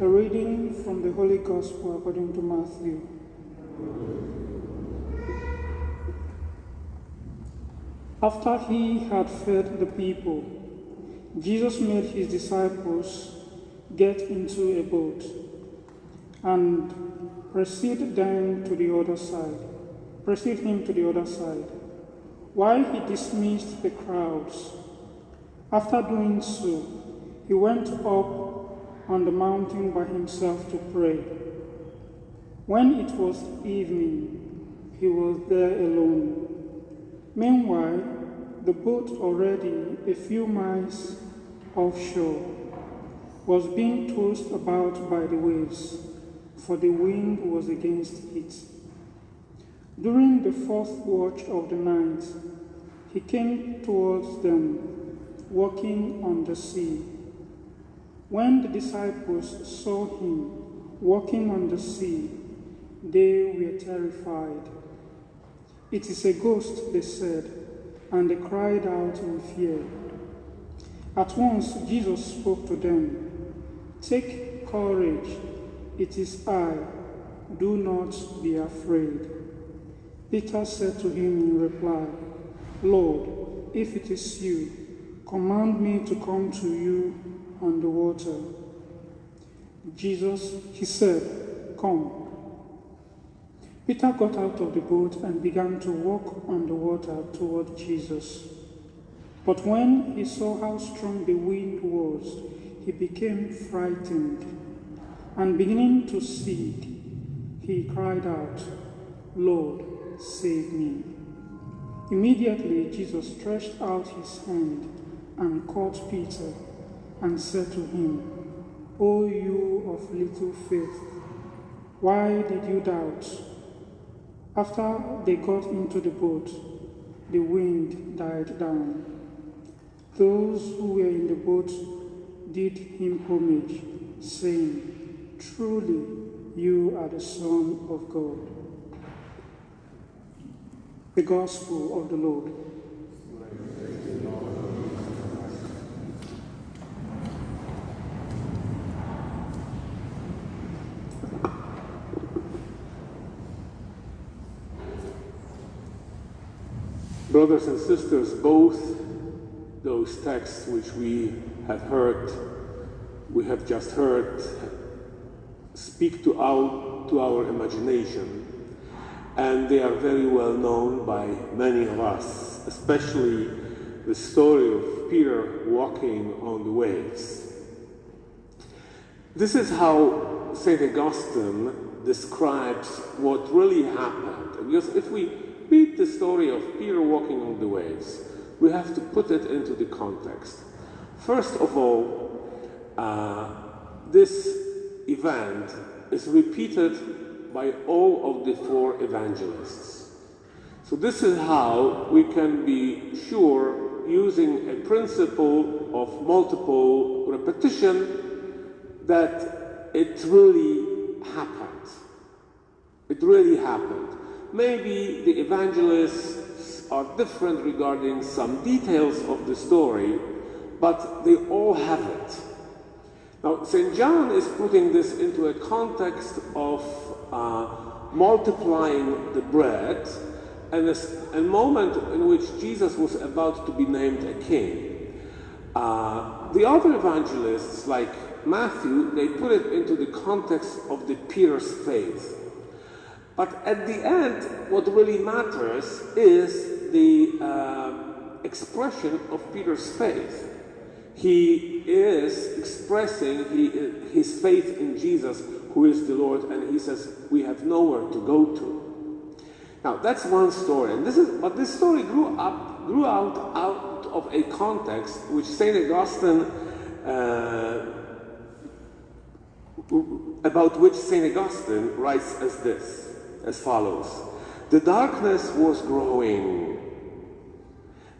A reading from the Holy Gospel according to Matthew. After he had fed the people, Jesus made his disciples get into a boat and proceed him to the other side, while he dismissed the crowds. After doing so, he went up on the mountain by himself to pray. When it was evening, he was there alone. Meanwhile, the boat, already a few miles offshore, was being tossed about by the waves, for the wind was against it. During the fourth watch of the night, he came towards them, walking on the sea. When the disciples saw him walking on the sea, they were terrified. "It is a ghost," they said, and they cried out in fear. At once Jesus spoke to them. "Take courage, it is I, do not be afraid." Peter said to him in reply, "Lord, if it is you, command me to come to you on the water." He said, "Come." Peter got out of the boat and began to walk on the water toward Jesus. But when he saw how strong the wind was, he became frightened, and beginning to sink, he cried out, "Lord, save me." Immediately Jesus stretched out his hand and caught Peter and said to him, "O you of little faith, why did you doubt?" After they got into the boat, the wind died down. Those who were in the boat did him homage, saying, "Truly, you are the Son of God." The Gospel of the Lord. Brothers and sisters, both those texts which we have just heard, speak to our imagination, and they are very well known by many of us, especially the story of Peter walking on the waves. This is how St. Augustine describes what really happened. Because if we read the story of Peter walking on the waves, we have to put it into the context. First of all, this event is repeated by all of the four evangelists. So this is how we can be sure, using a principle of multiple repetition, that it really happened. It really happened. Maybe the evangelists are different regarding some details of the story, but they all have it. Now, St. John is putting this into a context of multiplying the bread, and a moment in which Jesus was about to be named a king. The other evangelists, like Matthew, they put it into the context of the Peter's faith. But at the end, what really matters is the expression of Peter's faith. He is expressing his faith in Jesus, who is the Lord, and he says, "We have nowhere to go to." Now, that's one story, but this story grew out of a context which St. Augustine, about which St. Augustine writes as follows: "The darkness was growing,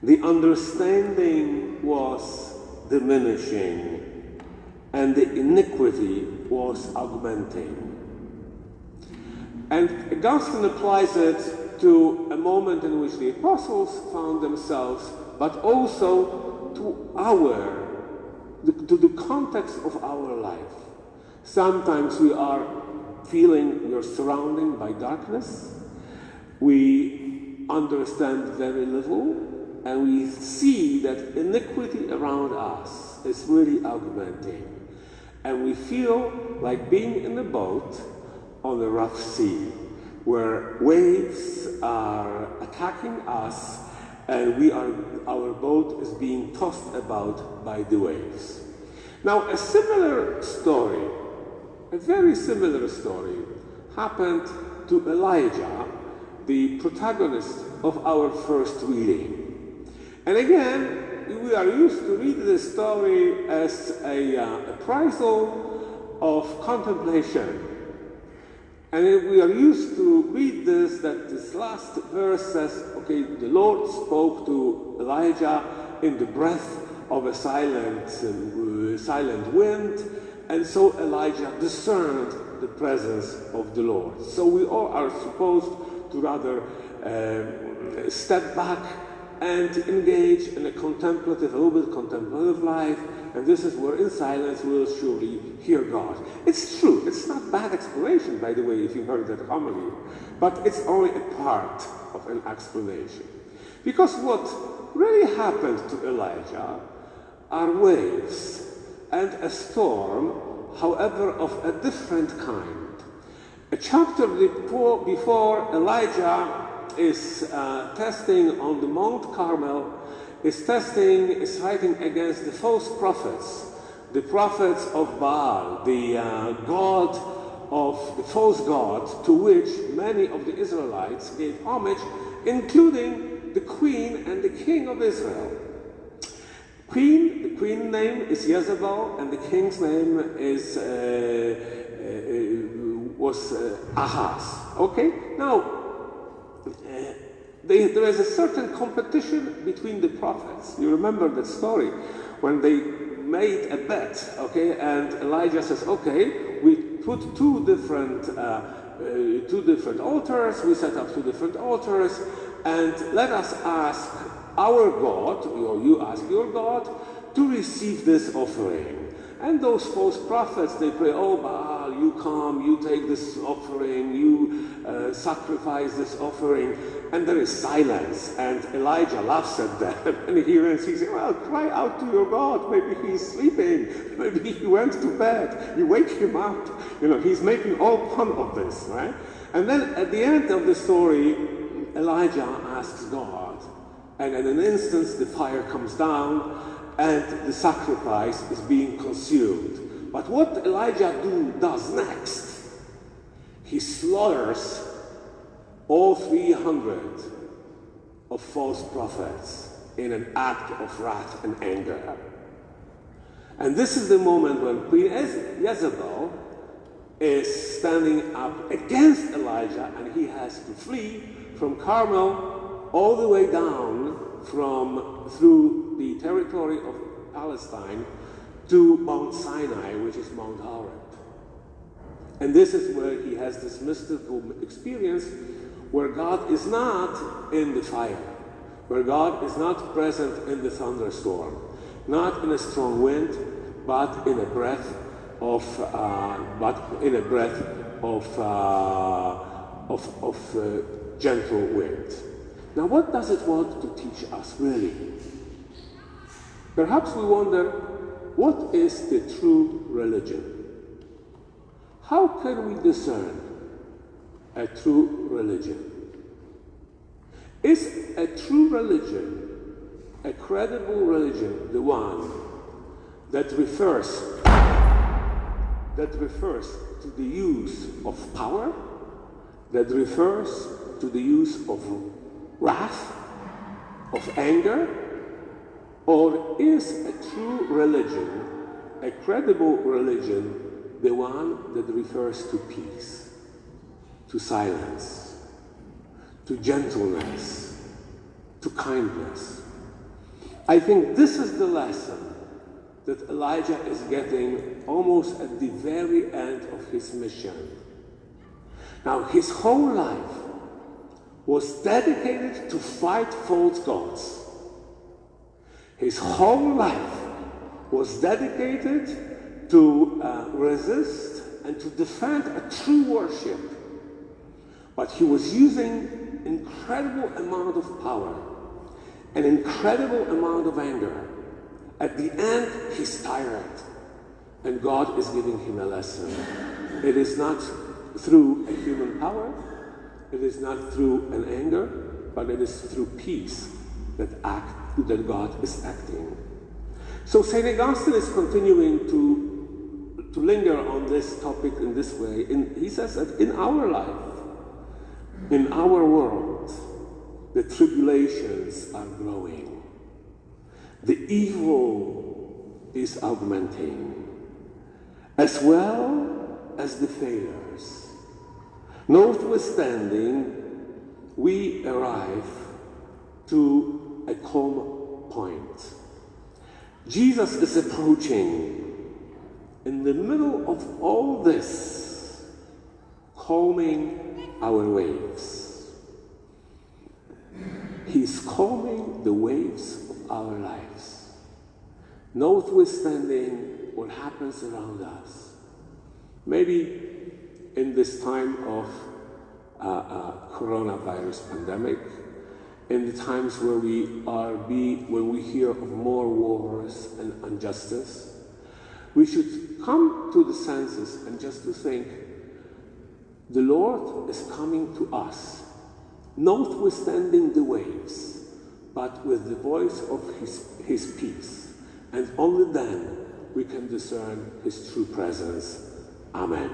the understanding was diminishing, and the iniquity was augmenting." And Augustine applies it to a moment in which the apostles found themselves, but also to the context of our life. Sometimes we are feeling we are surrounded by darkness. We understand very little, and we see that iniquity around us is really augmenting. And we feel like being in a boat on a rough sea, where waves are attacking us, and our boat is being tossed about by the waves. Now, a similar story, a very similar story, happened to Elijah, the protagonist of our first reading. And again, we are used to read this story as a appraisal of contemplation. And we are used to read this, that this last verse says, okay, the Lord spoke to Elijah in the breath of a silent wind, and so Elijah discerned the presence of the Lord. So we all are supposed to rather step back and engage in a little bit contemplative life, and this is where in silence we will surely hear God. It's true, it's not bad explanation, by the way, if you heard that homily, but it's only a part of an explanation. Because what really happened to Elijah are waves and a storm, however, of a different kind. A chapter before Elijah is testing on the Mount Carmel, is fighting against the false prophets, the prophets of Baal, the false god to which many of the Israelites gave homage, including the queen and the king of Israel. The queen name is Jezebel, and the king's name was Ahaz. Okay, now. There is a certain competition between the prophets. You remember that story when they made a bet, okay, and Elijah says, okay, we put two different altars, we set up two different altars, and let us ask our God, or you ask your God, to receive this offering. And those false prophets, they pray, oh Baal, you come, you take this offering, you sacrifice this offering, and there is silence. And Elijah laughs at them, and he says, well, cry out to your God. Maybe he's sleeping, maybe he went to bed. You wake him up. He's making all fun of this, right? And then at the end of the story, Elijah asks God, and in an instant the fire comes down, and the sacrifice is being consumed. But what Elijah does next, he slaughters all 300 of false prophets in an act of wrath and anger. And this is the moment when Queen Jezebel is standing up against Elijah, and he has to flee from Carmel all the way down through the territory of Palestine to Mount Sinai, which is Mount Horeb. And this is where he has this mystical experience where God is not in the fire, where God is not present in the thunderstorm, not in a strong wind, but in a breath of gentle wind. Now, what does it want to teach us, really? Perhaps we wonder, what is the true religion? How can we discern a true religion? Is a true religion, a credible religion, the one that refers to the use of power, that refers to the use of wrath, of anger? Or is a true religion, a credible religion, the one that refers to peace, to silence, to gentleness, to kindness? I think this is the lesson that Elijah is getting almost at the very end of his mission. Now, his whole life was dedicated to fight false gods. His whole life was dedicated to resist and to defend a true worship. But he was using incredible amount of power, an incredible amount of anger. At the end, he's tired, and God is giving him a lesson. It is not through a human power, it is not through an anger, but it is through peace that God is acting. So St. Augustine is continuing to linger on this topic in this way. He says that in our life, in our world, the tribulations are growing. The evil is augmenting, as well as the failures. Notwithstanding, we arrive to a calm point. Jesus is approaching in the middle of all this, calming our waves. He's calming the waves of our lives, notwithstanding what happens around us. Maybe in this time of coronavirus pandemic, in the times where when we hear of more wars and injustice, we should come to the senses and just to think, the Lord is coming to us, notwithstanding the waves, but with the voice of his peace. And only then we can discern his true presence. Amen.